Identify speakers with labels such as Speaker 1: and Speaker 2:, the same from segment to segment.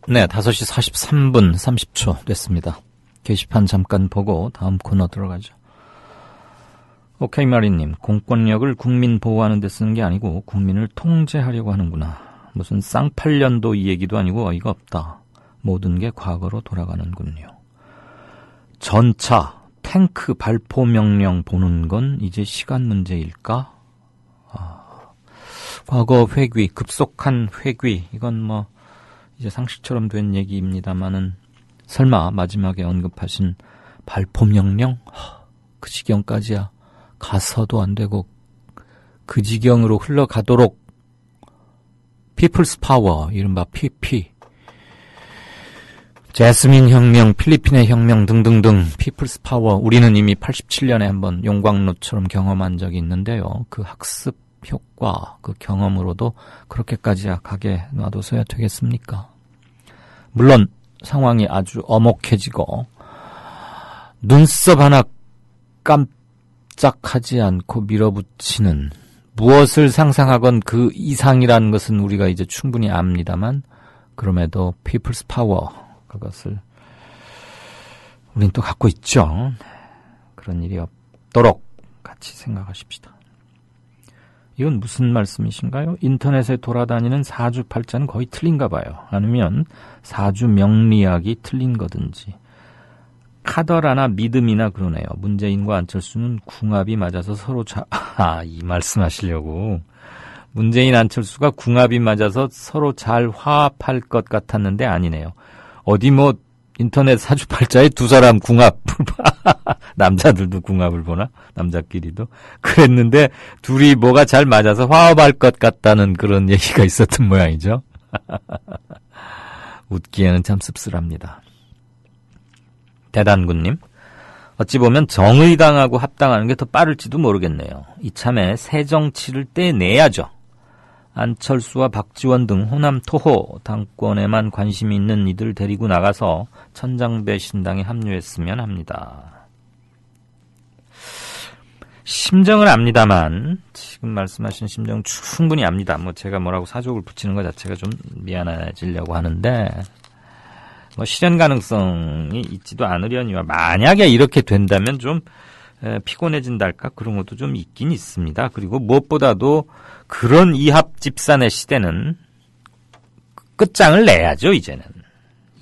Speaker 1: 네, 5시 43분 30초 됐습니다. 게시판 잠깐 보고 다음 코너 들어가죠. 오케이 마리님, 공권력을 국민 보호하는 데 쓰는 게 아니고 국민을 통제하려고 하는구나. 무슨 쌍팔년도 이 얘기도 아니고 어이가 없다. 모든 게 과거로 돌아가는군요. 전차, 탱크 발포 명령 보는 건 이제 시간 문제일까? 과거 회귀, 급속한 회귀, 이건 뭐 이제 상식처럼 된 얘기입니다마는 설마 마지막에 언급하신 발포 명령? 그 지경까지야. 가서도 안 되고 그 지경으로 흘러가도록 피플스 파워, 이른바 PP, 제스민 혁명, 필리핀의 혁명 등등등 피플스 파워, 우리는 이미 87년에 한번 용광로처럼 경험한 적이 있는데요. 그 학습 효과, 그 경험으로도 그렇게까지 가게 놔둬서야 되겠습니까? 물론 상황이 아주 엄혹해지고 눈썹 하나 깜짝하지 않고 밀어붙이는, 무엇을 상상하건 그 이상이라는 것은 우리가 이제 충분히 압니다만, 그럼에도 피플스 파워, 그것을 우린 또 갖고 있죠. 그런 일이 없도록 같이 생각하십시다. 이건 무슨 말씀이신가요? 인터넷에 돌아다니는 사주팔자는 거의 틀린가 봐요. 아니면 사주 명리학이 틀린 거든지. 카더라나 믿음이나 그러네요. 문재인과 안철수는 궁합이 맞아서 서로 이 말씀하시려고. 문재인 안철수가 궁합이 맞아서 서로 잘 화합할 것 같았는데 아니네요. 어디 뭐 인터넷 사주팔자에 두 사람 궁합, 남자들도 궁합을 보나? 남자끼리도. 그랬는데 둘이 뭐가 잘 맞아서 화합할 것 같다는 그런 얘기가 있었던 모양이죠. 웃기에는 참 씁쓸합니다. 대단군님, 어찌 보면 정의당하고 합당하는 게 더 빠를지도 모르겠네요. 이참에 새 정치를 떼내야죠. 안철수와 박지원 등 호남 토호 당권에만 관심이 있는 이들 데리고 나가서 천장배 신당에 합류했으면 합니다. 심정은 압니다만, 지금 말씀하신 심정 충분히 압니다. 뭐 제가 뭐라고 사족을 붙이는 것 자체가 좀 미안해지려고 하는데, 뭐 실현 가능성이 있지도 않으려니와, 만약에 이렇게 된다면 좀 피곤해진달까 그런 것도 좀 있긴 있습니다. 그리고 무엇보다도 그런 이합집산의 시대는 끝장을 내야죠. 이제는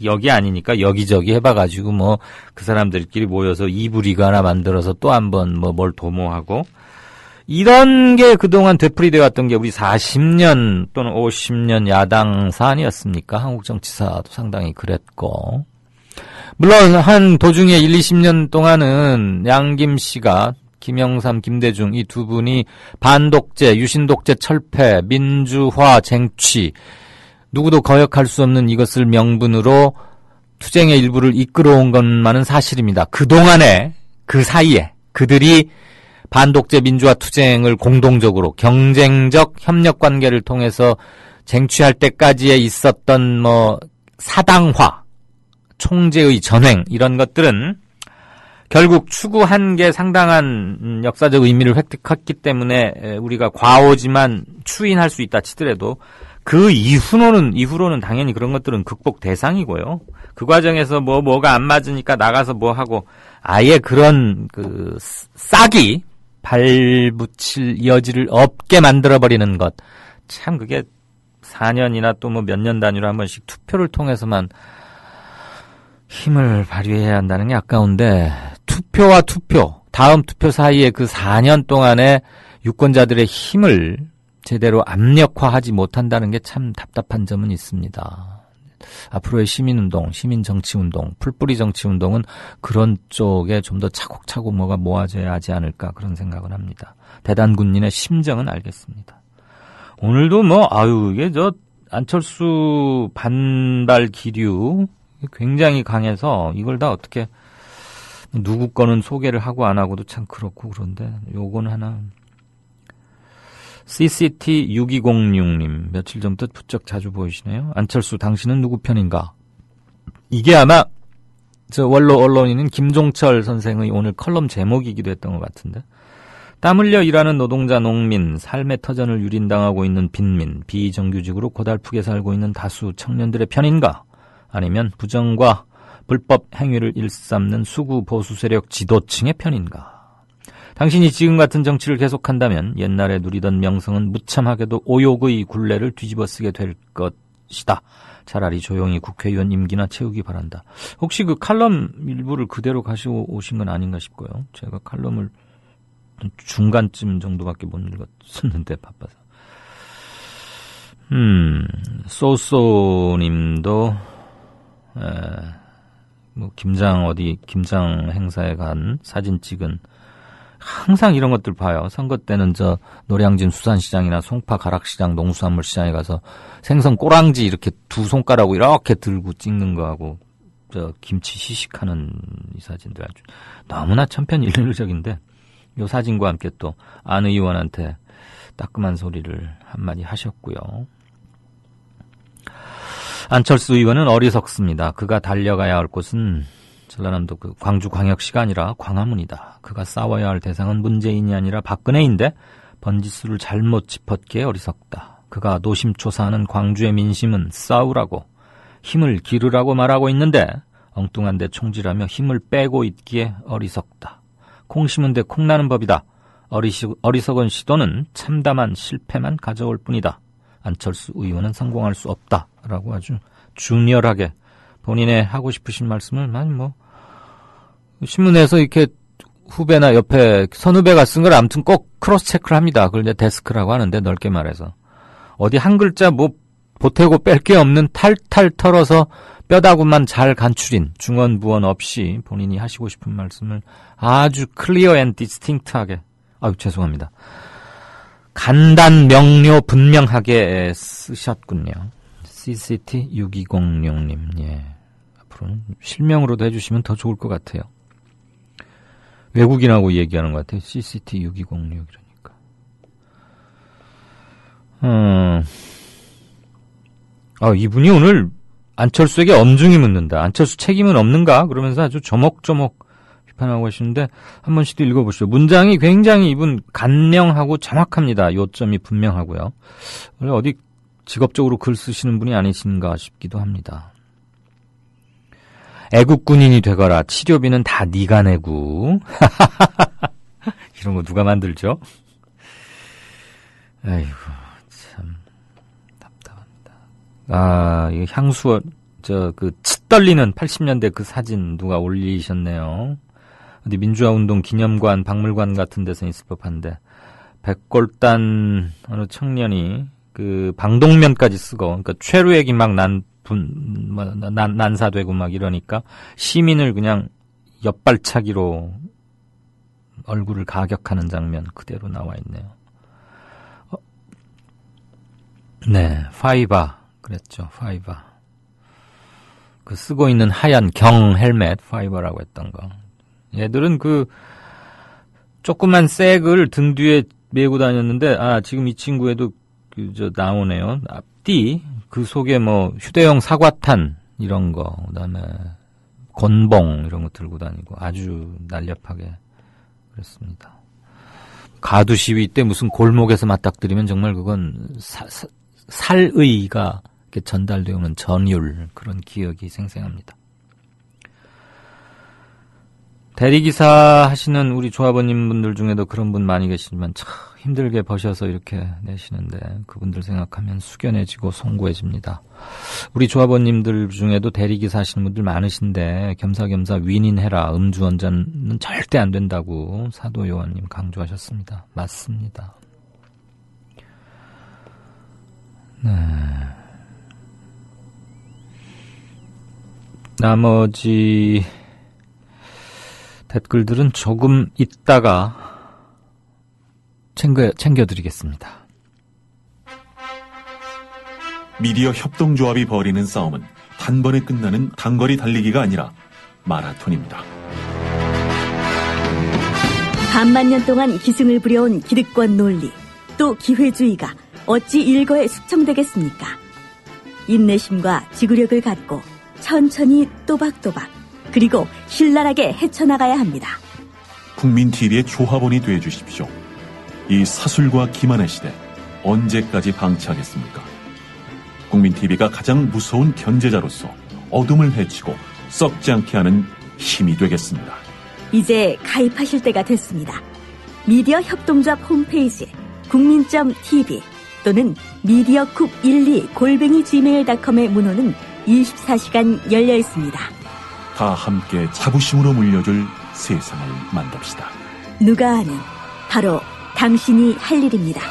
Speaker 1: 여기 아니니까 여기저기 해봐가지고 뭐 그 사람들끼리 모여서 이불이가 하나 만들어서 또 한번 뭐 뭘 도모하고, 이런 게 그동안 되풀이되어 왔던 게 우리 40년 또는 50년 야당사 아니었습니까? 한국 정치사도 상당히 그랬고, 물론 한 도중에 1, 20년 동안은 양김 씨가, 김영삼, 김대중 이 두 분이 반독재, 유신독재 철폐, 민주화 쟁취, 누구도 거역할 수 없는 이것을 명분으로 투쟁의 일부를 이끌어온 것만은 사실입니다. 그동안에, 그 사이에 그들이 반독재 민주화 투쟁을 공동적으로 경쟁적 협력 관계를 통해서 쟁취할 때까지에 있었던 뭐 사당화, 총재의 전횡, 이런 것들은 결국 추구한 게 상당한 역사적 의미를 획득했기 때문에 우리가 과오지만 추인할 수 있다 치더라도, 그 이후로는 당연히 그런 것들은 극복 대상이고요. 그 과정에서 뭐가 안 맞으니까 나가서 뭐 하고, 아예 그런 그 싹이 발붙일 여지를 없게 만들어버리는 것. 참 그게 4년이나 또 뭐 몇 년 단위로 한 번씩 투표를 통해서만 힘을 발휘해야 한다는 게 아까운데, 투표와 투표, 다음 투표 사이에 그 4년 동안의 유권자들의 힘을 제대로 압력화하지 못한다는 게 참 답답한 점은 있습니다. 앞으로의 시민운동, 시민정치운동, 풀뿌리 정치운동은 그런 쪽에 좀 더 차곡차곡 뭐가 모아져야 하지 않을까, 그런 생각을 합니다. 대단군님의 심정은 알겠습니다. 오늘도 이게 안철수 반발 기류 굉장히 강해서 이걸 다 어떻게 누구 거는 소개를 하고 안 하고도 참 그렇고, 그런데 요건 하나. CCT6206님, 며칠 전부터 부쩍 자주 보이시네요. 안철수, 당신은 누구 편인가? 이게 아마 원로 언론인인 김종철 선생의 오늘 컬럼 제목이기도 했던 것 같은데, 땀 흘려 일하는 노동자, 농민, 삶의 터전을 유린당하고 있는 빈민, 비정규직으로 고달프게 살고 있는 다수 청년들의 편인가? 아니면 부정과 불법 행위를 일삼는 수구 보수 세력 지도층의 편인가? 당신이 지금 같은 정치를 계속한다면 옛날에 누리던 명성은 무참하게도 오욕의 굴레를 뒤집어쓰게 될 것이다. 차라리 조용히 국회의원 임기나 채우기 바란다. 혹시 그 칼럼 일부를 그대로 가시고 오신 건 아닌가 싶고요. 제가 칼럼을 중간쯤 정도밖에 못 읽었었는데 바빠서. 소소님도 뭐 김장 행사에 간 사진 찍은, 항상 이런 것들 봐요. 선거 때는 저 노량진 수산시장이나 송파 가락시장 농수산물 시장에 가서 생선 꼬랑지 이렇게 두 손가락으로 이렇게 들고 찍는 거하고 저 김치 시식하는 이 사진들 아주 너무나 천편일률적인데, 이 사진과 함께 또 안 의원한테 따끔한 소리를 한마디 하셨고요. 안철수 의원은 어리석습니다. 그가 달려가야 할 곳은 전라남도 그 광주광역시가 아니라 광화문이다. 그가 싸워야 할 대상은 문재인이 아니라 박근혜인데 번지수를 잘못 짚었기에 어리석다. 그가 노심초사하는 광주의 민심은 싸우라고, 힘을 기르라고 말하고 있는데 엉뚱한 데 총질하며 힘을 빼고 있기에 어리석다. 콩 심은 데 콩 나는 법이다. 어리석은 시도는 참담한 실패만 가져올 뿐이다. 안철수 의원은 성공할 수 없다. 라고 아주 중렬하게 본인의 하고 싶으신 말씀을 신문에서 이렇게 후배나 옆에 선후배가 쓴 걸 아무튼 꼭 크로스 체크를 합니다. 그걸 이제 데스크라고 하는데, 넓게 말해서. 어디 한 글자 보태고 뺄 게 없는 탈탈 털어서 뼈다구만 잘 간추린 중언부언 없이 본인이 하시고 싶은 말씀을 아주 클리어 앤 디스팅트하게, 죄송합니다. 간단, 명료, 분명하게 쓰셨군요. CCT6206님, 예. 앞으로는 실명으로도 해주시면 더 좋을 것 같아요. 외국인하고 얘기하는 것 같아요. CCT6206 이러니까. 이분이 오늘 안철수에게 엄중히 묻는다. 안철수 책임은 없는가? 그러면서 아주 조목조목 비판하고 계시는데, 한 번씩 읽어보시죠. 문장이 굉장히 이분 간명하고 정확합니다. 요점이 분명하고요. 원래 어디 직업적으로 글 쓰시는 분이 아니신가 싶기도 합니다. 애국군인이 되거라. 치료비는 다 네가 내고. 이런 거 누가 만들죠? 아이고, 참 답답합니다. 이거 향수원, 치 떨리는 80년대 그 사진 누가 올리셨네요. 어디 민주화운동 기념관, 박물관 같은 데서 있을 법한데, 백골단 어느 청년이 그 방독면까지 쓰고, 그러니까 최루액이 막 난사되고 막 이러니까 시민을 그냥 옆발차기로 얼굴을 가격하는 장면 그대로 나와 있네요. 네, 파이바 그랬죠. 파이바. 그 쓰고 있는 하얀 경 헬멧 파이바라고 했던 거. 얘들은 그 조그만 색을 등 뒤에 메고 다녔는데, 지금 이 친구에도 나오네요. 앞뒤 그 속에 휴대용 사과탄 이런 거, 그다음에 곤봉 이런 거 들고 다니고 아주 날렵하게 그랬습니다. 가두 시위 때 무슨 골목에서 맞닥뜨리면 정말 그건 살의가 이렇게 전달되어 오는 전율, 그런 기억이 생생합니다. 대리기사 하시는 우리 조합원님 분들 중에도 그런 분 많이 계시지만 참 힘들게 버셔서 이렇게 내시는데, 그분들 생각하면 숙연해지고 송구해집니다. 우리 조합원님들 중에도 대리기사 하시는 분들 많으신데 겸사겸사 윈윈해라, 음주운전은 절대 안 된다고 사도요한님 강조하셨습니다. 맞습니다. 네. 나머지 댓글들은 조금 있다가 챙겨드리겠습니다.
Speaker 2: 미디어 협동조합이 벌이는 싸움은 단번에 끝나는 단거리 달리기가 아니라 마라톤입니다.
Speaker 3: 반만 년 동안 기승을 부려온 기득권 논리, 또 기회주의가 어찌 일거에 숙청되겠습니까? 인내심과 지구력을 갖고 천천히 또박또박, 그리고 신랄하게 헤쳐나가야 합니다.
Speaker 2: 국민TV의 조합원이 되어주십시오. 이 사술과 기만의 시대 언제까지 방치하겠습니까? 국민TV가 가장 무서운 견제자로서 어둠을 해치고 썩지 않게 하는 힘이 되겠습니다.
Speaker 3: 이제 가입하실 때가 됐습니다. 미디어 협동조합 홈페이지 국민.tv 또는 mediacoup12@gmail.com의 문호는 24시간 열려 있습니다.
Speaker 2: 다 함께 자부심으로 물려줄 세상을 만듭시다.
Speaker 3: 누가 아는 바로 당신이 할 일입니다.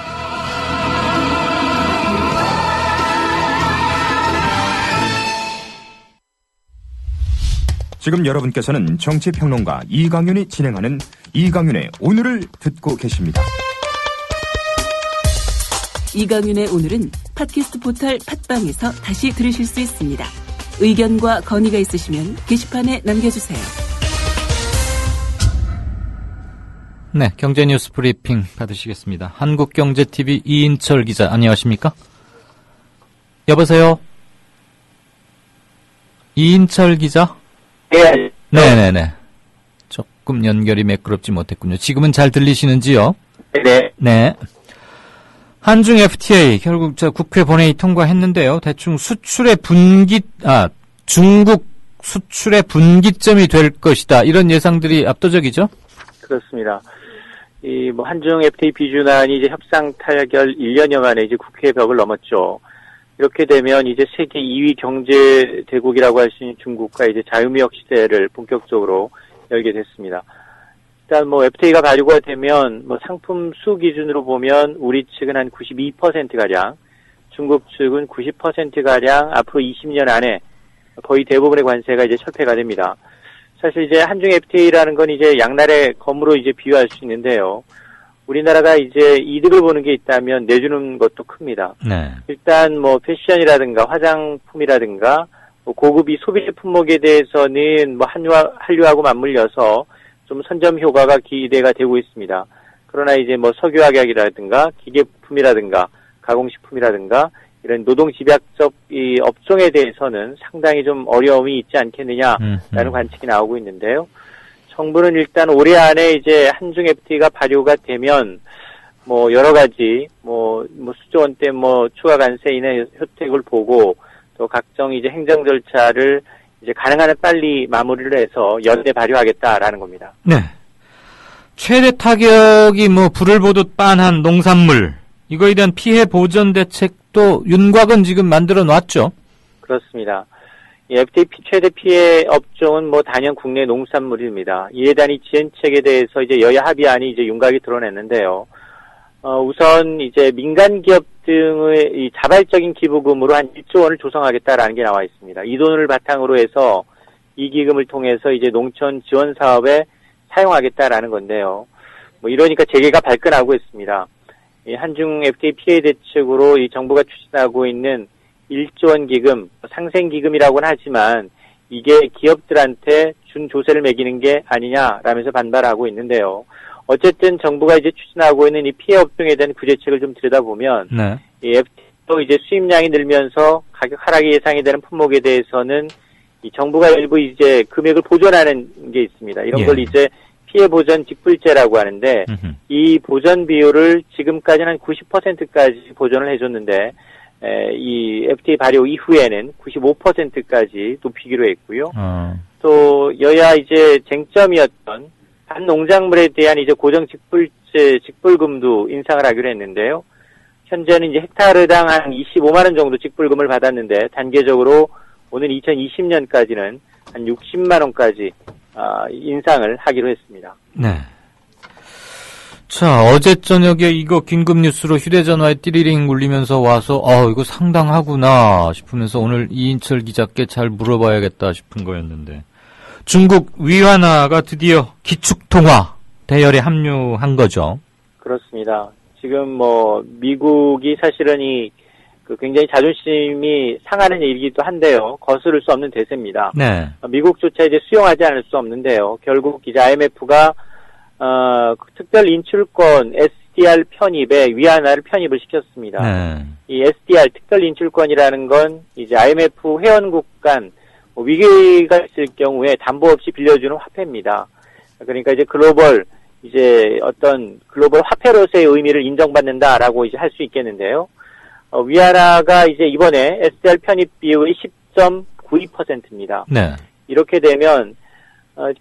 Speaker 4: 지금 여러분께서는 정치평론가 이강윤이 진행하는 이강윤의 오늘을 듣고 계십니다.
Speaker 5: 이강윤의 오늘은 팟캐스트 포털 팟빵에서 다시 들으실 수 있습니다. 의견과 건의가 있으시면 게시판에 남겨주세요.
Speaker 1: 네, 경제뉴스 브리핑 받으시겠습니다. 한국경제TV 이인철 기자, 안녕하십니까? 여보세요? 이인철 기자?
Speaker 6: 네.
Speaker 1: 네네네. 조금 연결이 매끄럽지 못했군요. 지금은 잘 들리시는지요?
Speaker 6: 네.
Speaker 1: 네. 한중 FTA 결국 국회 본회의 통과했는데요. 대충 중국 수출의 분기점이 될 것이다. 이런 예상들이 압도적이죠?
Speaker 6: 그렇습니다. 한중 FTA 비준안이 이제 협상 타결 1년여 만에 이제 국회 벽을 넘었죠. 이렇게 되면 이제 세계 2위 경제 대국이라고 할 수 있는 중국과 이제 자유무역 시대를 본격적으로 열게 됐습니다. 일단 FTA가 발효가 되면 상품 수 기준으로 보면 우리 측은 한 92%가량, 중국 측은 90%가량 앞으로 20년 안에 거의 대부분의 관세가 이제 철폐가 됩니다. 사실 이제 한중 FTA라는 건 이제 양날의 검으로 이제 비유할 수 있는데요. 우리나라가 이제 이득을 보는 게 있다면 내주는 것도 큽니다.
Speaker 1: 네.
Speaker 6: 일단 패션이라든가 화장품이라든가 고급 이 소비 품목에 대해서는 한류하고 맞물려서 좀 선점 효과가 기대가 되고 있습니다. 그러나 이제 석유화학이라든가 기계품이라든가 가공식품이라든가 이런 노동 집약적 이 업종에 대해서는 상당히 좀 어려움이 있지 않겠느냐라는 관측이 나오고 있는데요. 정부는 일단 올해 안에 이제 한중 FTA가 발효가 되면 여러 가지 수조 원대 추가 관세 인하 혜택을 보고 또 각종 이제 행정 절차를 이제 가능한 한 빨리 마무리를 해서 연내 발효하겠다라는 겁니다.
Speaker 1: 네. 최대 타격이 불을 보듯 빤한 농산물, 이거에 대한 피해 보전 대책도 윤곽은 지금 만들어 놨죠?
Speaker 6: 그렇습니다. FTA 최대 피해 업종은 단연 국내 농산물입니다. 이에 대한 이 지원책에 대해서 이제 여야 합의안이 이제 윤곽이 드러냈는데요. 우선 이제 민간 기업 등의 이 자발적인 기부금으로 한 1조 원을 조성하겠다라는 게 나와 있습니다. 이 돈을 바탕으로 해서 이 기금을 통해서 이제 농촌 지원 사업에 사용하겠다라는 건데요. 이러니까 재계가 발끈하고 있습니다. 이 한중 FTA 피해 대책으로 이 정부가 추진하고 있는 1조 원 기금, 상생기금이라고는 하지만 이게 기업들한테 준 조세를 매기는 게 아니냐라면서 반발하고 있는데요. 어쨌든 정부가 이제 추진하고 있는 이 피해 업종에 대한 구제책을 좀 들여다보면,
Speaker 1: 네.
Speaker 6: 이 FTA도 이제 수입량이 늘면서 가격 하락이 예상이 되는 품목에 대해서는 이 정부가 일부 이제 금액을 보전하는 게 있습니다. 이런 걸 이제 피해 보전 직불제라고 하는데, 이 보전 비율을 지금까지는 한 90%까지 보전을 해줬는데, 이 FTA 발효 이후에는 95%까지 높이기로 했고요. 또 여야 이제 쟁점이었던 한 농작물에 대한 이제 고정 직불금도 인상을 하기로 했는데요. 현재는 이제 헥타르당 한 25만 원 정도 직불금을 받았는데 단계적으로 오는 2020년까지는 한 60만 원까지 인상을 하기로 했습니다.
Speaker 1: 네. 자, 어제 저녁에 이거 긴급 뉴스로 휴대전화에 띠리링 울리면서 와서 이거 상당하구나 싶으면서 오늘 이인철 기자께 잘 물어봐야겠다 싶은 거였는데, 중국 위안화가 드디어 기축통화 대열에 합류한 거죠.
Speaker 6: 그렇습니다. 지금 미국이 사실은 굉장히 자존심이 상하는 일이기도 한데요. 거스를 수 없는 대세입니다.
Speaker 1: 네.
Speaker 6: 미국조차 이제 수용하지 않을 수 없는데요. 결국 이제 IMF가 특별 인출권 SDR 편입에 위안화를 편입을 시켰습니다.
Speaker 1: 네.
Speaker 6: 이 SDR 특별 인출권이라는 건 이제 IMF 회원국 간 위기가 있을 경우에 담보 없이 빌려주는 화폐입니다. 그러니까 이제 글로벌 화폐로서의 의미를 인정받는다라고 이제 할 수 있겠는데요. 위안화가 이제 이번에 SDR 편입 비율이 10.9 10.92%입니다.
Speaker 1: 네.
Speaker 6: 이렇게 되면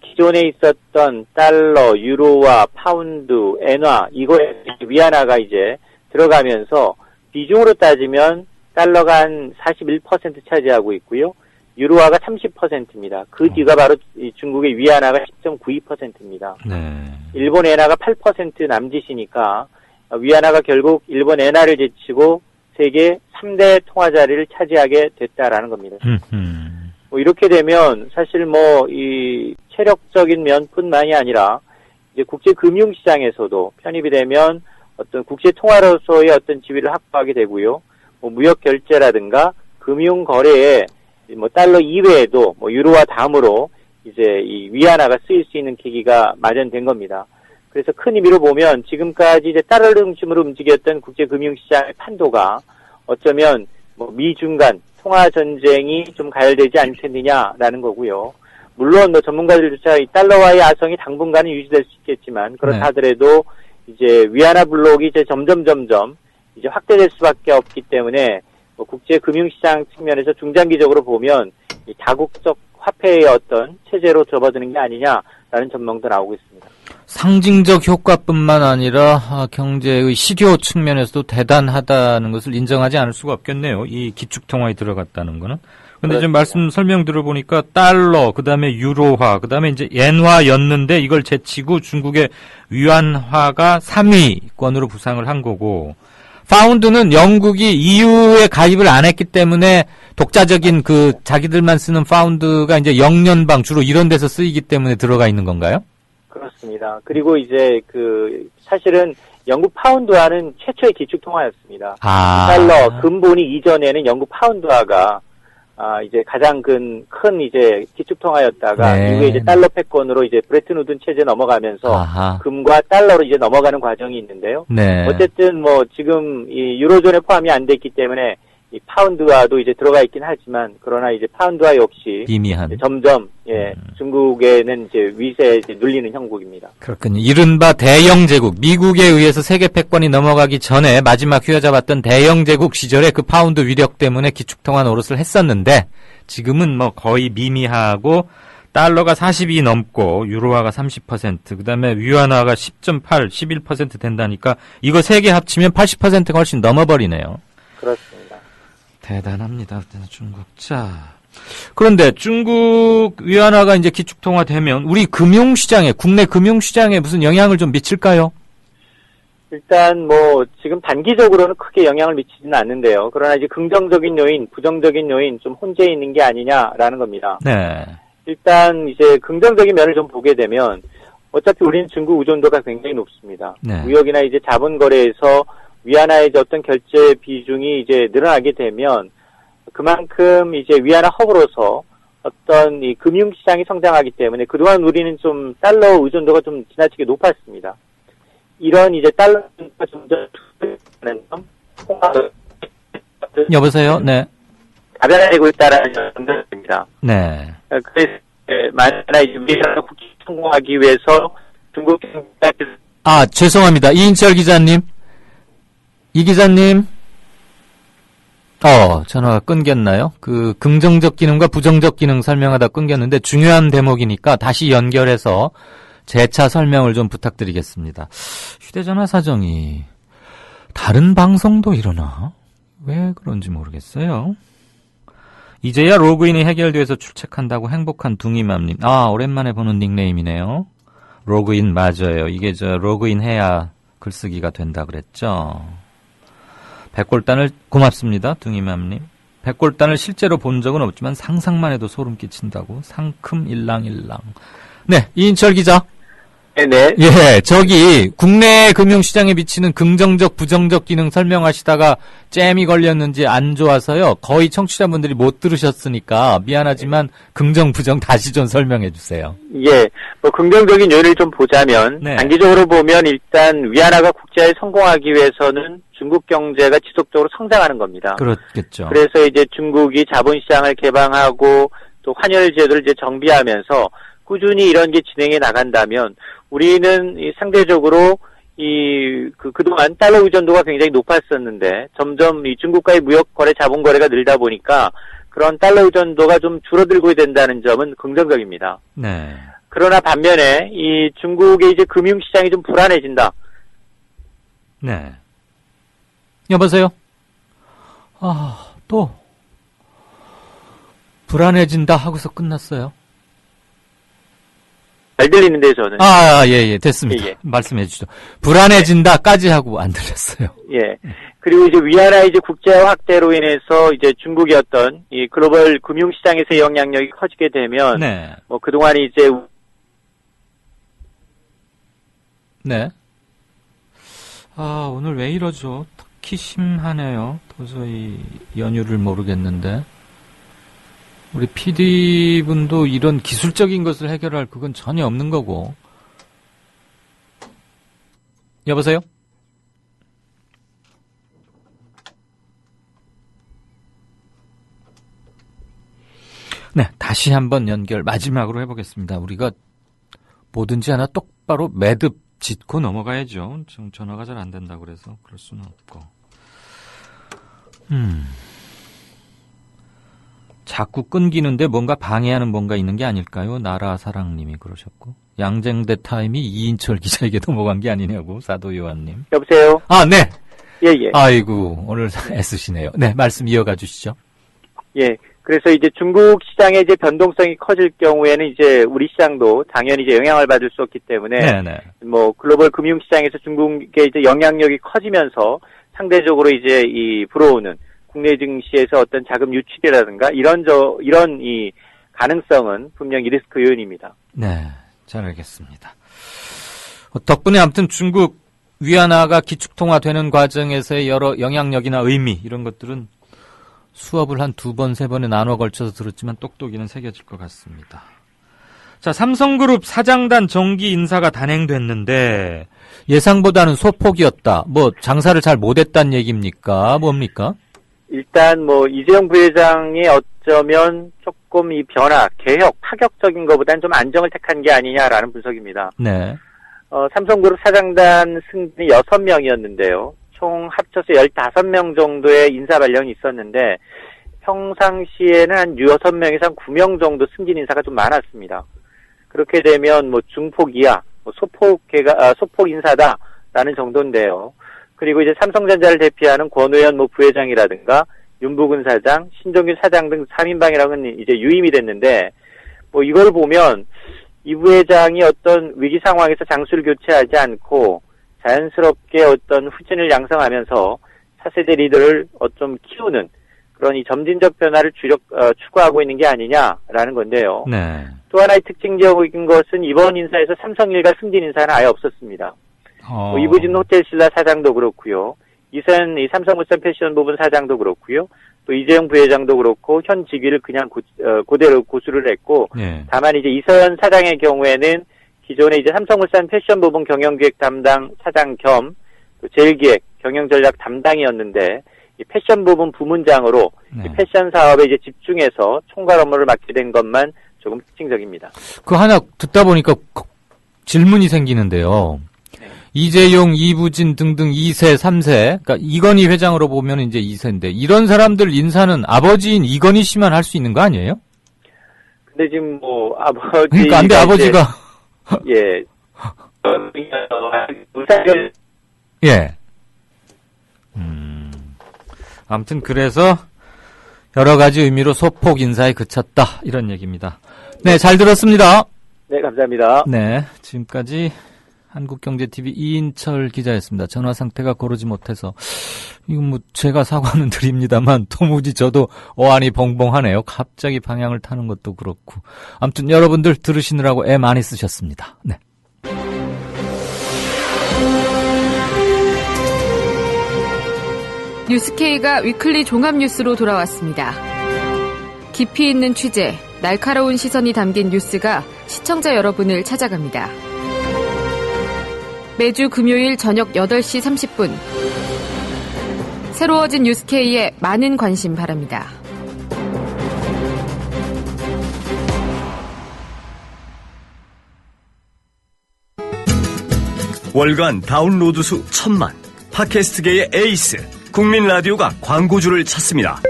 Speaker 6: 기존에 있었던 달러, 유로화, 파운드, 엔화 이거에 위안화가 이제 들어가면서 비중으로 따지면 달러가 한 41% 차지하고 있고요. 유로화가 30%입니다. 그 뒤가 바로 중국의 위안화가 10.92%입니다.
Speaker 1: 네.
Speaker 6: 일본 엔화가 8% 남짓이니까 위안화가 결국 일본 엔화를 제치고 세계 3대 통화 자리를 차지하게 됐다라는 겁니다. 뭐 이렇게 되면 사실 뭐 이 체력적인 면뿐만이 아니라 이제 국제 금융 시장에서도 편입이 되면 어떤 국제 통화로서의 어떤 지위를 확보하게 되고요. 뭐 무역 결제라든가 금융 거래에 뭐 달러 이외에도 뭐 유로화 다음으로 이제 이 위안화가 쓰일 수 있는 계기가 마련된 겁니다. 그래서 큰 의미로 보면 지금까지 이제 달러 중심으로 움직였던 국제 금융 시장의 판도가 어쩌면 뭐 미중 간 통화 전쟁이 좀 가열되지 않겠느냐라는 거고요. 물론 뭐 전문가들조차 이 달러와의 아성이 당분간은 유지될 수 있겠지만 그렇다 하더라도 이제 위안화 블록이 이제 점점 이제 확대될 수밖에 없기 때문에 뭐 국제 금융시장 측면에서 중장기적으로 보면 이 다국적 화폐의 어떤 체제로 접어드는 게 아니냐라는 전망도 나오고 있습니다.
Speaker 1: 상징적 효과뿐만 아니라 경제의 실효 측면에서도 대단하다는 것을 인정하지 않을 수가 없겠네요. 이 기축통화에 들어갔다는 거는. 근데 지금 말씀 설명 들어보니까 달러, 그 다음에 유로화, 그 다음에 이제 엔화였는데 이걸 제치고 중국의 위안화가 3위권으로 부상을 한 거고, 파운드는 영국이 EU에 가입을 안 했기 때문에 독자적인 그 자기들만 쓰는 파운드가 이제 영연방 주로 이런 데서 쓰이기 때문에 들어가 있는 건가요?
Speaker 6: 그렇습니다. 그리고 이제 사실은 영국 파운드화는 최초의 기축통화였습니다. 달러 근본이 이전에는 영국 파운드화가 이제 가장 큰 이제 기축통화였다가 이후에 이제 달러 패권으로 이제 브레튼 우드 체제 넘어가면서 금과 달러로 이제 넘어가는 과정이 있는데요. 네. 어쨌든 뭐 지금 이 유로존에 포함이 안 됐기 때문에 이 파운드화도 이제 들어가 있긴 하지만 그러나 이제 파운드화 역시
Speaker 1: 미미한
Speaker 6: 점점 중국에는 이제 위세에 이제 눌리는 형국입니다.
Speaker 1: 그렇군요. 이른바 대영 제국, 미국에 의해서 세계 패권이 넘어가기 전에 마지막 휘어잡았던 대영 제국 시절에 그 파운드 위력 때문에 기축통화 노릇을 했었는데 지금은 뭐 거의 미미하고 달러가 40이 넘고 유로화가 30%, 그다음에 위안화가 10.8, 11% 된다니까 이거 세 개 합치면 80%가 훨씬 넘어버리네요.
Speaker 6: 그렇습니다.
Speaker 1: 대단합니다, 중국. 자, 그런데 중국 위안화가 이제 기축통화 되면 우리 금융시장에, 국내 금융시장에 무슨 영향을 좀 미칠까요?
Speaker 6: 일단 뭐 지금 단기적으로는 크게 영향을 미치지는 않는데요. 그러나 이제 긍정적인 요인, 부정적인 요인 좀 혼재해 있는 게 아니냐라는 겁니다.
Speaker 1: 네.
Speaker 6: 일단 이제 긍정적인 면을 좀 보게 되면 어차피 우리는 중국 의존도가 굉장히 높습니다. 네. 무역이나 이제 자본 거래에서 위안화의 어떤 결제 비중이 이제 늘어나게 되면 그만큼 이제 위안화 허브로서 어떤 이 금융시장이 성장하기 때문에 그동안 우리는 좀 달러 의존도가 좀 지나치게 높았습니다. 이런 이제 달러 의존도가 점점
Speaker 1: 여보세요? 네.
Speaker 6: 가변화되고 있다라는 점입니다.
Speaker 1: 네.
Speaker 6: 그래서 만약 이제 위안화 국제 성공하기 위해서 중국
Speaker 1: 경제가 죄송합니다. 이인철 기자님. 이 기자님, 전화가 끊겼나요? 그 긍정적 기능과 부정적 기능 설명하다 끊겼는데 중요한 대목이니까 다시 연결해서 재차 설명을 좀 부탁드리겠습니다. 휴대전화 사정이 다른 방송도 이러나? 왜 그런지 모르겠어요. 이제야 로그인이 해결돼서 출첵한다고 행복한 둥이맘님. 오랜만에 보는 닉네임이네요. 로그인 맞아요. 이게 로그인 해야 글쓰기가 된다 그랬죠. 백골단을 고맙습니다. 둥이맘님. 백골단을 실제로 본 적은 없지만 상상만 해도 소름 끼친다고. 상큼 일랑일랑. 네, 이인철 기자.
Speaker 6: 네네.
Speaker 1: 예, 저기 국내 금융시장에 미치는 긍정적, 부정적 기능 설명하시다가 잼이 걸렸는지 안 좋아서요. 거의 청취자분들이 못 들으셨으니까 미안하지만 긍정, 부정 다시 좀 설명해 주세요.
Speaker 6: 예, 뭐 긍정적인 요인을 좀 보자면 단기적으로 보면 일단 위안화가 국제화에 성공하기 위해서는 중국 경제가 지속적으로 성장하는 겁니다.
Speaker 1: 그렇겠죠.
Speaker 6: 그래서 이제 중국이 자본시장을 개방하고 또 환율 제도를 이제 정비하면서 꾸준히 이런 게 진행해 나간다면 우리는 상대적으로 그동안 달러 의존도가 굉장히 높았었는데 점점 이 중국과의 무역 거래 자본 거래가 늘다 보니까 그런 달러 의존도가 좀 줄어들고 된다는 점은 긍정적입니다.
Speaker 1: 네.
Speaker 6: 그러나 반면에 이 중국의 이제 금융시장이 좀 불안해진다.
Speaker 1: 네. 여보세요? 또 불안해진다 하고서 끝났어요.
Speaker 6: 잘 들리는데 저는.
Speaker 1: 예, 됐습니다.
Speaker 6: 예.
Speaker 1: 말씀해 주시죠. 불안해진다까지 하고 안 들렸어요.
Speaker 6: 예. 그리고 이제 위안화 이제 국제화 확대로 인해서 이제 중국의 어떤 이 글로벌 금융시장에서의 영향력이 커지게 되면
Speaker 1: 네.
Speaker 6: 뭐 그동안 이제
Speaker 1: 네. 오늘 왜 이러죠? 특히 심하네요. 도저히 연유를 모르겠는데. 우리 PD분도 이런 기술적인 것을 해결할 그건 전혀 없는 거고. 여보세요? 네, 다시 한번 연결 마지막으로 해보겠습니다. 우리가 뭐든지 하나 똑바로 매듭 짓고 넘어가야죠. 지금 전화가 잘 안 된다고 그래서 그럴 수는 없고. 자꾸 끊기는데 뭔가 방해하는 뭔가 있는 게 아닐까요? 나라사랑님이 그러셨고. 양쟁대 타임이 이인철 기자에게 넘어간 게 아니냐고 사도요한님.
Speaker 6: 여보세요?
Speaker 1: 네.
Speaker 6: 예.
Speaker 1: 아이고 오늘 애쓰시네요. 네, 말씀 이어가 주시죠.
Speaker 6: 예. 그래서 이제 중국 시장의 이제 변동성이 커질 경우에는 이제 우리 시장도 당연히 이제 영향을 받을 수 없기 때문에
Speaker 1: 네네.
Speaker 6: 뭐 글로벌 금융 시장에서 중국의 이제 영향력이 커지면서 상대적으로 이제 이 불어오는 국내 증시에서 어떤 자금 유출이라든가 이런 이 가능성은 분명히 리스크 요인입니다.
Speaker 1: 네, 잘 알겠습니다. 덕분에 아무튼 중국 위안화가 기축통화되는 과정에서의 여러 영향력이나 의미 이런 것들은 수업을 한 2번, 3번에 나눠 걸쳐서 들었지만 똑똑이는 새겨질 것 같습니다. 자, 삼성그룹 사장단 정기 인사가 단행됐는데 예상보다는 소폭이었다. 뭐 장사를 잘 못했다는 얘기입니까? 뭡니까? 일단
Speaker 6: 뭐 이재용 부회장이 어쩌면 조금 이 변화, 개혁, 파격적인 것보다는 좀 안정을 택한 게 아니냐라는 분석입니다.
Speaker 1: 네.
Speaker 6: 삼성그룹 사장단 승진이 6명이었는데요. 총 합쳐서 15명 정도의 인사 발령이 있었는데 평상시에는 한 6명에서 한 9명 정도 승진 인사가 좀 많았습니다. 그렇게 되면 뭐 중폭 이하, 소폭 인사다라는 정도인데요. 그리고 이제 삼성전자를 대표하는 권오현 부회장이라든가 윤부근 사장, 신종균 사장 등 3인방이랑은 이제 유임이 됐는데 뭐 이걸 보면 이 부회장이 어떤 위기 상황에서 장수를 교체하지 않고 자연스럽게 어떤 후진을 양성하면서 차세대 리더를 좀 키우는 그런 이 점진적 변화를 추구하고 있는 게 아니냐라는 건데요.
Speaker 1: 네.
Speaker 6: 또 하나의 특징적인 것은 이번 인사에서 삼성일가 승진 인사는 아예 없었습니다. 이부진 호텔신라 사장도 그렇고요. 이선 이 삼성물산 패션 부분 사장도 그렇고요. 또 이재용 부회장도 그렇고 현 직위를 그냥 그대로 고수를 했고
Speaker 1: 네.
Speaker 6: 다만 이제 이서연 사장의 경우에는 기존에 이제 삼성물산 패션 부분 경영기획 담당 사장 겸 제일기획 경영전략 담당이었는데 이 패션 부분 부문장으로
Speaker 1: 네.
Speaker 6: 이 패션 사업에 이제 집중해서 총괄 업무를 맡게 된 것만 조금 특징적입니다.
Speaker 1: 그 하나 듣다 보니까 질문이 생기는데요.
Speaker 6: 네.
Speaker 1: 이재용, 이부진 등등 2세, 3세, 그러니까 이건희 회장으로 보면 이제 2세인데 이런 사람들 인사는 아버지인 이건희 씨만 할 수 있는 거 아니에요?
Speaker 6: 근데 지금 뭐 아버지
Speaker 1: 그러니까 안 돼, 아버지가
Speaker 6: 예.
Speaker 1: 예. 아무튼 그래서 여러 가지 의미로 소폭 인사에 그쳤다 이런 얘기입니다. 네, 잘 들었습니다.
Speaker 6: 네, 감사합니다.
Speaker 1: 네, 지금까지 한국경제TV 이인철 기자였습니다. 전화 상태가 고르지 못해서 이건 뭐 제가 사과는 드립니다만 도무지 저도 어안이 벙벙하네요. 갑자기 방향을 타는 것도 그렇고 아무튼 여러분들 들으시느라고 애 많이 쓰셨습니다. 네.
Speaker 7: 뉴스K가 위클리 종합뉴스로 돌아왔습니다. 깊이 있는 취재, 날카로운 시선이 담긴 뉴스가 시청자 여러분을 찾아갑니다. 매주 금요일 저녁 8시 30분 새로워진 뉴스K에 많은 관심 바랍니다.
Speaker 8: 월간 다운로드 수 1000만, 팟캐스트계의 에이스 국민 라디오가 광고주를 찾습니다.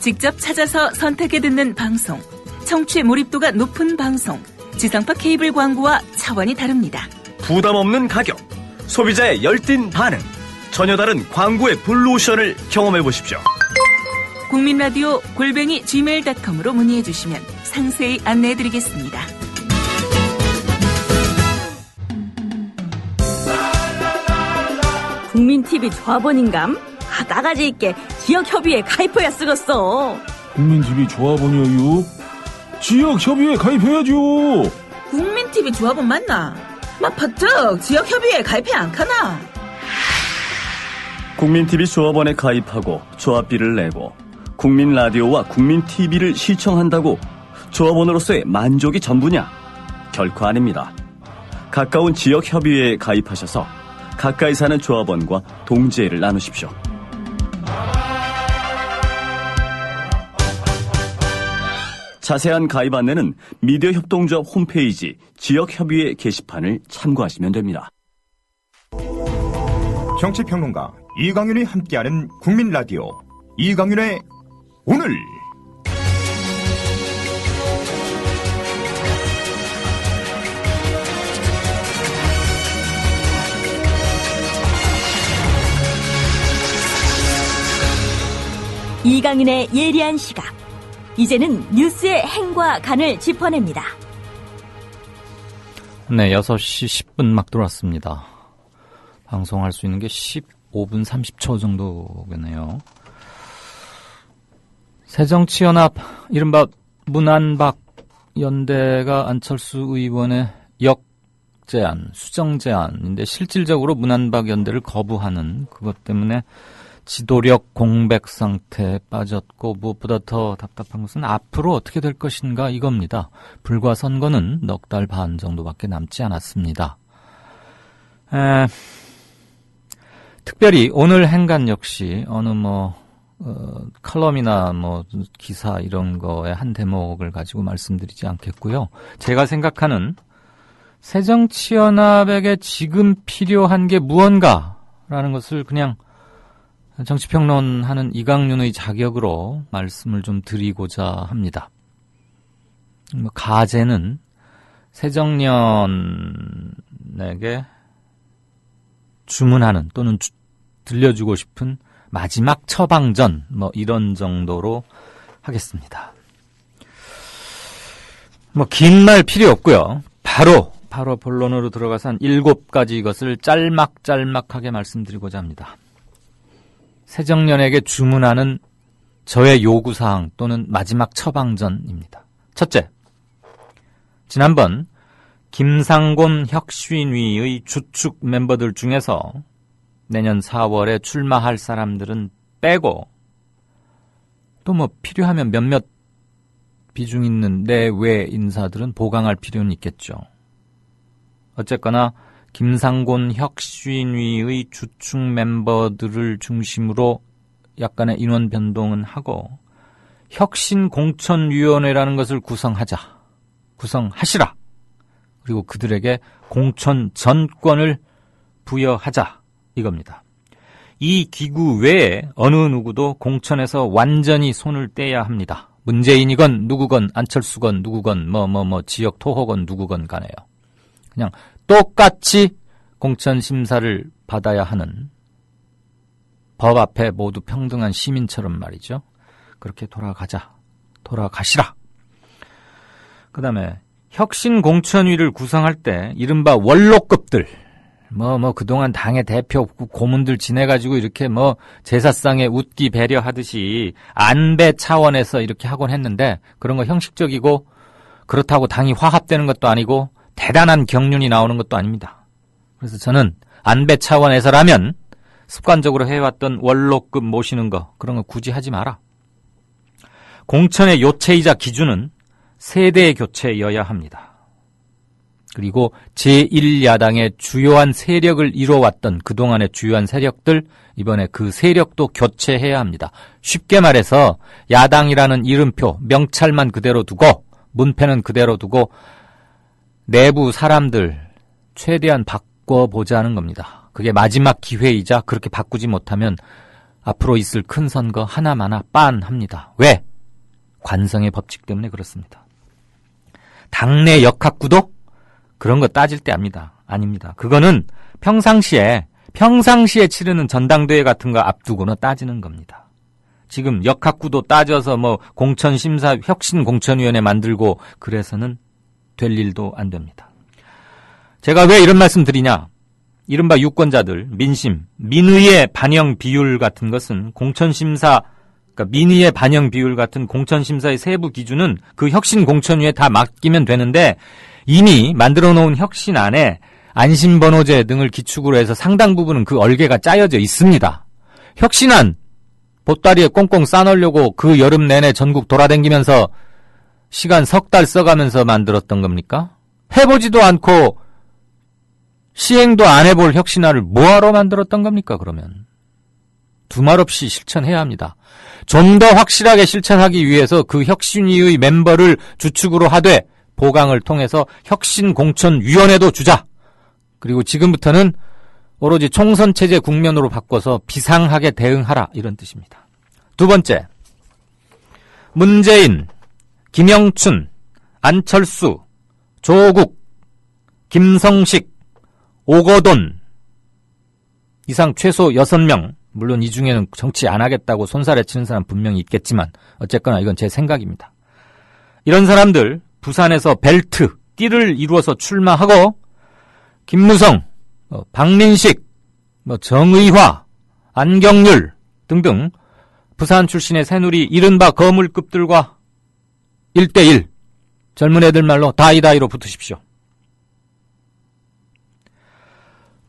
Speaker 5: 직접 찾아서 선택해 듣는 방송, 청취 몰입도가 높은 방송, 지상파 케이블 광고와 차원이 다릅니다.
Speaker 8: 부담 없는 가격, 소비자의 열띤 반응, 전혀 다른 광고의 블루오션을 경험해 보십시오.
Speaker 5: 국민라디오 @gmail.com으로 문의해 주시면 상세히 안내해 드리겠습니다.
Speaker 3: 국민TV 조합원인감? 나가지 있게 지역협의회 가입해야 쓰겠어.
Speaker 9: 국민TV 조합원이요? 지역협의회 가입해야죠.
Speaker 5: 국민TV 조합원 맞나? 퍼뜩 지역협의회 가입해 안 카나?
Speaker 8: 국민TV 조합원에 가입하고 조합비를 내고 국민라디오와 국민TV를 시청한다고 조합원으로서의 만족이 전부냐? 결코 아닙니다. 가까운 지역협의회에 가입하셔서 가까이 사는 조합원과 동지애를 나누십시오. 자세한 가입 안내는 미디어 협동조합 홈페이지 지역협의회 게시판을 참고하시면 됩니다.
Speaker 4: 정치평론가 이강윤이 함께하는 국민라디오 이강윤의 오늘.
Speaker 3: 이강윤의 예리한 시각. 이제는 뉴스의 행과 간을 짚어냅니다.
Speaker 1: 네, 6시 10분 막 들어왔습니다. 방송할 수 있는 게 15분 30초 정도겠네요. 새정치연합, 이른바 문안박 연대가 안철수 의원의 역제안, 수정제안인데 실질적으로 문안박 연대를 거부하는 그것 때문에 지도력 공백 상태에 빠졌고, 무엇보다 더 답답한 것은 앞으로 어떻게 될 것인가 이겁니다. 불과 선거는 넉 달 반 정도밖에 남지 않았습니다. 특별히 오늘 행간 역시 어느 컬럼이나 기사 이런 거의 한 대목을 가지고 말씀드리지 않겠고요. 제가 생각하는 새정치연합에게 지금 필요한 게 무언가라는 것을 그냥 정치평론하는 이강윤의 자격으로 말씀을 좀 드리고자 합니다. 가제는 새정년에게 주문하는 또는 들려주고 싶은 마지막 처방전 이런 정도로 하겠습니다. 긴 말 필요 없고요. 바로 본론으로 들어가서 한 7가지 것을 짤막짤막하게 말씀드리고자 합니다. 새정년에게 주문하는 저의 요구사항 또는 마지막 처방전입니다. 첫째, 지난번 김상곤 혁신위의 주축 멤버들 중에서 내년 4월에 출마할 사람들은 빼고 또 필요하면 몇몇 비중 있는 내외 인사들은 보강할 필요는 있겠죠. 어쨌거나 김상곤 혁신위의 주축 멤버들을 중심으로 약간의 인원 변동은 하고 혁신공천위원회라는 것을 구성하시라. 그리고 그들에게 공천 전권을 부여하자 이겁니다. 이 기구 외에 어느 누구도 공천에서 완전히 손을 떼야 합니다. 문재인이건 누구건 안철수건 누구건 지역 토호건 누구건 간에요. 그냥 똑같이 공천 심사를 받아야 하는 법 앞에 모두 평등한 시민처럼 말이죠. 그렇게 돌아가시라. 그 다음에 혁신공천위를 구성할 때 이른바 원로급들 그동안 당의 대표 고문들 지내가지고 이렇게 제사상에 웃기 배려하듯이 안배 차원에서 이렇게 하곤 했는데 그런 거 형식적이고 그렇다고 당이 화합되는 것도 아니고 대단한 경륜이 나오는 것도 아닙니다. 그래서 저는 안배 차원에서라면 습관적으로 해왔던 원로급 모시는 거 그런 거 굳이 하지 마라. 공천의 요체이자 기준은 세대 교체여야 합니다. 그리고 제1야당의 주요한 세력을 이뤄왔던 그동안의 주요한 세력들 이번에 그 세력도 교체해야 합니다. 쉽게 말해서 야당이라는 이름표 명찰만 그대로 두고 문패는 그대로 두고 내부 사람들 최대한 바꿔보자는 겁니다. 그게 마지막 기회이자 그렇게 바꾸지 못하면 앞으로 있을 큰 선거 하나마나 빤합니다. 왜? 관성의 법칙 때문에 그렇습니다. 당내 역학구도? 그런 거 따질 때 아닙니다. 그거는 평상시에 치르는 전당대회 같은 거 앞두고는 따지는 겁니다. 지금 역학구도 따져서 공천심사 혁신공천위원회 만들고 그래서는 될 일도 안 됩니다. 제가 왜 이런 말씀 드리냐? 이른바 유권자들, 민심, 민의의 반영 비율 같은 것은 그러니까 민의의 반영 비율 같은 공천심사의 세부 기준은 그 혁신공천위에 다 맡기면 되는데 이미 만들어 놓은 혁신안에 안심번호제 등을 기축으로 해서 상당 부분은 그 얼개가 짜여져 있습니다. 혁신안 보따리에 꽁꽁 싸놓으려고 그 여름 내내 전국 돌아다니면서 시간 석 달 써가면서 만들었던 겁니까? 해보지도 않고 시행도 안 해볼 혁신안을 뭐하러 만들었던 겁니까, 그러면? 두말 없이 실천해야 합니다. 좀 더 확실하게 실천하기 위해서 그 혁신위의 멤버를 주축으로 하되 보강을 통해서 혁신공천위원회도 주자. 그리고 지금부터는 오로지 총선체제 국면으로 바꿔서 비상하게 대응하라, 이런 뜻입니다. 두 번째, 문재인, 김영춘, 안철수, 조국, 김성식, 오거돈 이상 최소 6명, 물론 이 중에는 정치 안 하겠다고 손살에 치는 사람 분명히 있겠지만 어쨌거나 이건 제 생각입니다. 이런 사람들 부산에서 벨트, 띠를 이루어서 출마하고 김무성, 박민식, 정의화, 안경률 등등 부산 출신의 새누리 이른바 거물급들과 1대1 젊은 애들 말로 다이다이로 붙으십시오.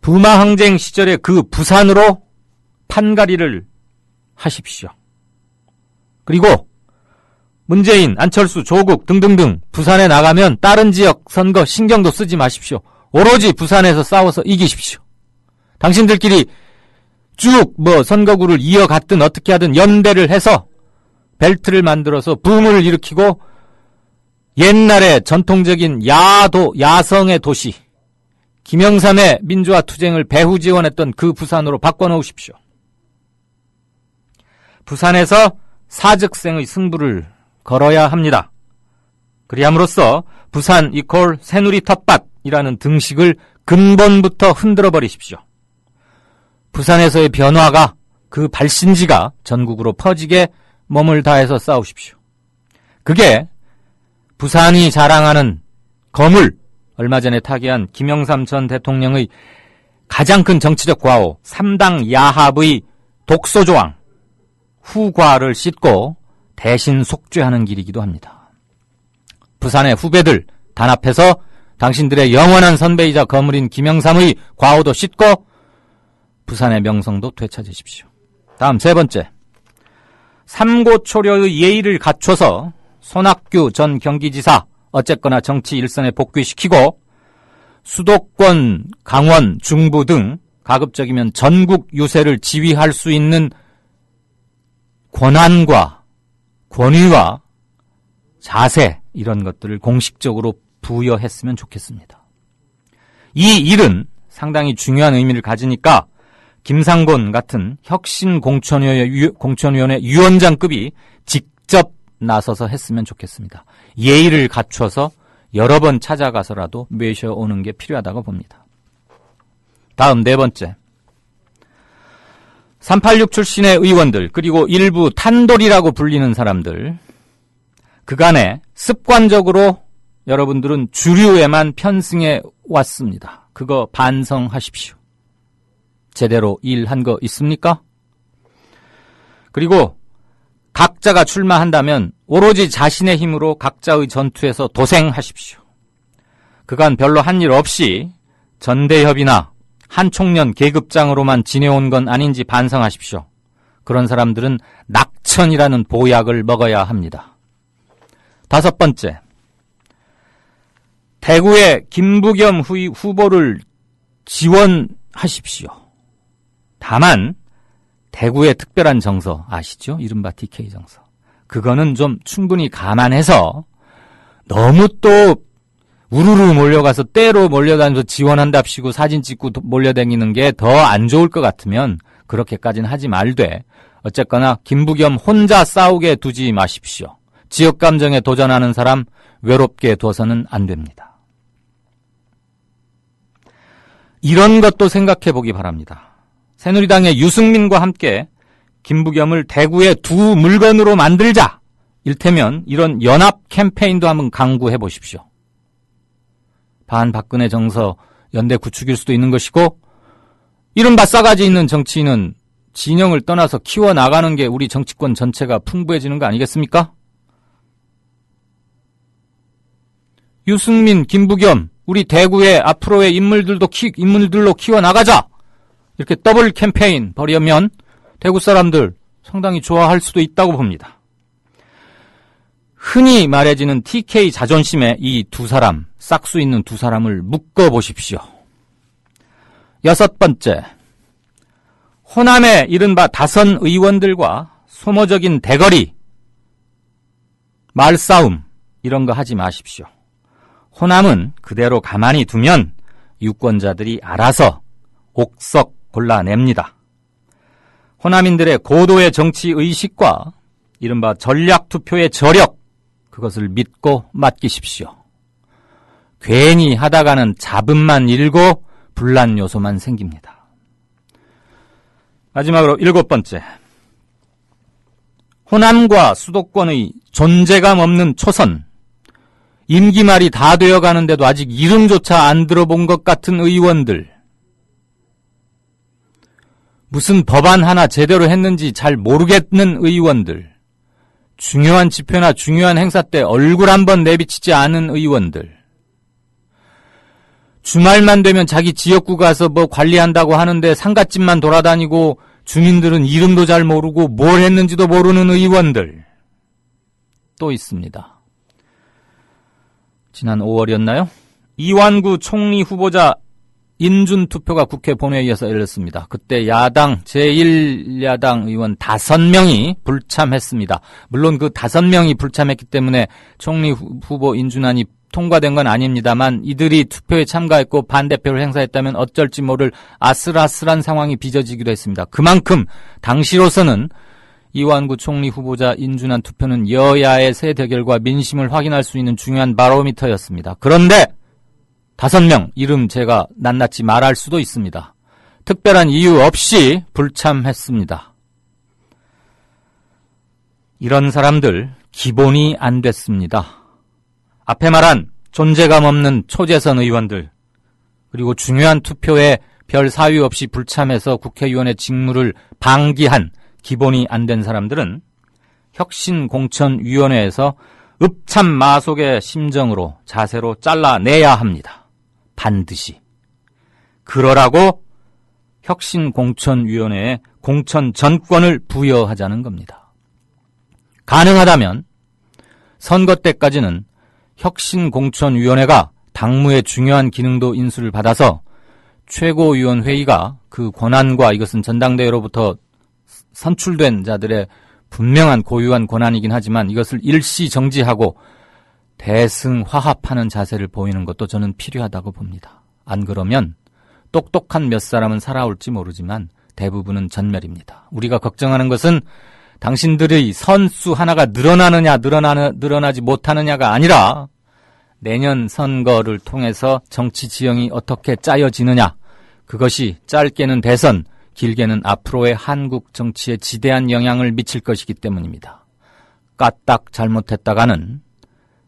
Speaker 1: 부마항쟁 시절에 그 부산으로 판가리를 하십시오. 그리고 문재인, 안철수, 조국 등등등 부산에 나가면 다른 지역 선거 신경도 쓰지 마십시오. 오로지 부산에서 싸워서 이기십시오. 당신들끼리 쭉 선거구를 이어갔든 어떻게 하든 연대를 해서 벨트를 만들어서 붐을 일으키고 옛날의 전통적인 야성의 도시 김영삼의 민주화 투쟁을 배후 지원했던 그 부산으로 바꿔놓으십시오. 부산에서 사즉생의 승부를 걸어야 합니다. 그리함으로써 부산 이퀄 새누리 텃밭이라는 등식을 근본부터 흔들어 버리십시오. 부산에서의 변화가 그 발신지가 전국으로 퍼지게 몸을 다해서 싸우십시오. 그게 부산이 자랑하는 거물, 얼마 전에 타계한 김영삼 전 대통령의 가장 큰 정치적 과오 3당 야합의 독소조항 후과를 씻고 대신 속죄하는 길이기도 합니다. 부산의 후배들 단합해서 당신들의 영원한 선배이자 거물인 김영삼의 과오도 씻고 부산의 명성도 되찾으십시오. 다음 세 번째, 삼고초려의 예의를 갖춰서 손학규 전 경기지사 어쨌거나 정치 일선에 복귀시키고 수도권, 강원, 중부 등 가급적이면 전국 유세를 지휘할 수 있는 권한과 권위와 자세 이런 것들을 공식적으로 부여했으면 좋겠습니다. 이 일은 상당히 중요한 의미를 가지니까 김상곤 같은 혁신공천위원회 위원장급이 직접 나서서 했으면 좋겠습니다. 예의를 갖춰서 여러 번 찾아가서라도 모셔오는 게 필요하다고 봅니다. 다음 네 번째, 386 출신의 의원들 그리고 일부 탄돌이라고 불리는 사람들, 그간에 습관적으로 여러분들은 주류에만 편승해 왔습니다. 그거 반성하십시오. 제대로 일한 거 있습니까? 그리고 각자가 출마한다면 오로지 자신의 힘으로 각자의 전투에서 도생하십시오. 그간 별로 한 일 없이 전대협이나 한총련 계급장으로만 지내온 건 아닌지 반성하십시오. 그런 사람들은 낙천이라는 보약을 먹어야 합니다. 다섯 번째, 대구의 김부겸 후보를 지원하십시오. 다만 대구의 특별한 정서 아시죠? 이른바 TK 정서. 그거는 좀 충분히 감안해서 너무 또 우르르 몰려가서 때로 몰려다니면서 지원한답시고 사진 찍고 몰려다니는 게 더 안 좋을 것 같으면 그렇게까지는 하지 말되 어쨌거나 김부겸 혼자 싸우게 두지 마십시오. 지역 감정에 도전하는 사람 외롭게 둬서는 안 됩니다. 이런 것도 생각해 보기 바랍니다. 새누리당의 유승민과 함께 김부겸을 대구의 두 물건으로 만들자. 일테면 이런 연합 캠페인도 한번 강구해 보십시오. 반박근혜 정서 연대 구축일 수도 있는 것이고 이른바 싸가지 있는 정치인은 진영을 떠나서 키워나가는 게 우리 정치권 전체가 풍부해지는 거 아니겠습니까? 유승민, 김부겸, 우리 대구의 앞으로의 인물들로 키워나가자! 이렇게 더블 캠페인 벌이면 대구 사람들 상당히 좋아할 수도 있다고 봅니다. 흔히 말해지는 TK 자존심에 이 두 사람, 싹수 있는 두 사람을 묶어보십시오. 6번째, 호남의 이른바 다선 의원들과 소모적인 대거리, 말싸움 이런 거 하지 마십시오. 호남은 그대로 가만히 두면 유권자들이 알아서 옥석 골라냅니다. 호남인들의 고도의 정치 의식과 이른바 전략투표의 저력, 그것을 믿고 맡기십시오. 괜히 하다가는 잡음만 일고 분란 요소만 생깁니다. 마지막으로 7번째, 호남과 수도권의 존재감 없는 초선, 임기 말이 다 되어가는데도 아직 이름조차 안 들어본 것 같은 의원들, 무슨 법안 하나 제대로 했는지 잘 모르겠는 의원들, 중요한 집회나 중요한 행사 때 얼굴 한번 내비치지 않은 의원들, 주말만 되면 자기 지역구 가서 뭐 관리한다고 하는데 상갓집만 돌아다니고 주민들은 이름도 잘 모르고 뭘 했는지도 모르는 의원들 또 있습니다. 지난 5월이었나요? 이완구 총리 후보자 인준 투표가 국회 본회의에서 열렸습니다. 그때 야당 제1야당 의원 5명이 불참했습니다. 물론 그 5명이 불참했기 때문에 총리 후보 인준안이 통과된 건 아닙니다만 이들이 투표에 참가했고 반대표를 행사했다면 어쩔지 모를 아슬아슬한 상황이 빚어지기도 했습니다. 그만큼 당시로서는 이완구 총리 후보자 인준안 투표는 여야의 새 대결과 민심을 확인할 수 있는 중요한 바로미터였습니다. 그런데 5명, 이름 제가 낱낱이 말할 수도 있습니다. 특별한 이유 없이 불참했습니다. 이런 사람들 기본이 안 됐습니다. 앞에 말한 존재감 없는 초재선 의원들, 그리고 중요한 투표에 별 사유 없이 불참해서 국회의원의 직무를 방기한 기본이 안 된 사람들은 혁신공천위원회에서 읍참마속의 심정으로 자세로 잘라내야 합니다. 반드시. 그러라고 혁신공천위원회에 공천 전권을 부여하자는 겁니다. 가능하다면 선거 때까지는 혁신공천위원회가 당무의 중요한 기능도 인수를 받아서 최고위원회의가 그 권한과, 이것은 전당대회로부터 선출된 자들의 분명한 고유한 권한이긴 하지만 이것을 일시 정지하고 대승화합하는 자세를 보이는 것도 저는 필요하다고 봅니다. 안 그러면 똑똑한 몇 사람은 살아올지 모르지만 대부분은 전멸입니다. 우리가 걱정하는 것은 당신들의 선수 하나가 늘어나지 못하느냐가 아니라 내년 선거를 통해서 정치 지형이 어떻게 짜여지느냐, 그것이 짧게는 대선, 길게는 앞으로의 한국 정치에 지대한 영향을 미칠 것이기 때문입니다. 까딱 잘못했다가는,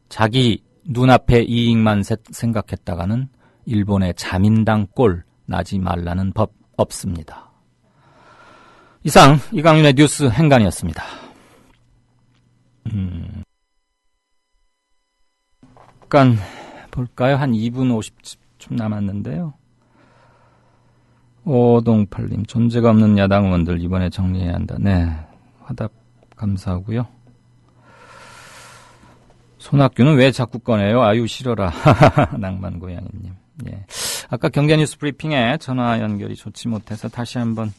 Speaker 1: 자기 눈앞의 이익만 생각했다가는 일본의 자민당 꼴 나지 말라는 법 없습니다. 이상 이강윤의 뉴스 행간이었습니다. 잠깐 볼까요? 한 2분 50초 남았는데요. 오동팔님, 존재가 없는 야당 의원들 이번에 정리해야 한다. 네, 화답 감사하고요. 손학규는 왜 자꾸 꺼내요? 아유 싫어라. 낭만고양이님. 예. 아까 경제뉴스 브리핑에 전화 연결이 좋지 못해서 다시 한번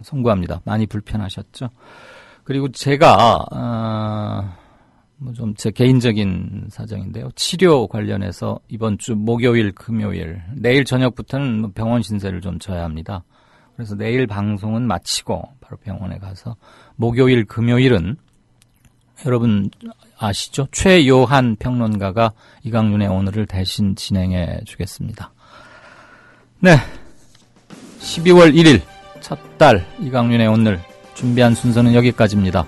Speaker 1: 송구합니다. 많이 불편하셨죠? 그리고 제가 좀 제 개인적인 사정인데요. 치료 관련해서 이번 주 목요일, 금요일, 내일 저녁부터는 병원 신세를 좀 져야 합니다. 그래서 내일 방송은 마치고 바로 병원에 가서 목요일, 금요일은 여러분 아시죠? 최요한 평론가가 이강윤의 오늘을 대신 진행해 주겠습니다. 네, 12월 1일 첫 달 이강윤의 오늘 준비한 순서는 여기까지입니다.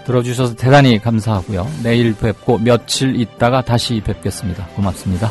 Speaker 1: 들어주셔서 대단히 감사하고요. 내일 뵙고 며칠 있다가 다시 뵙겠습니다. 고맙습니다.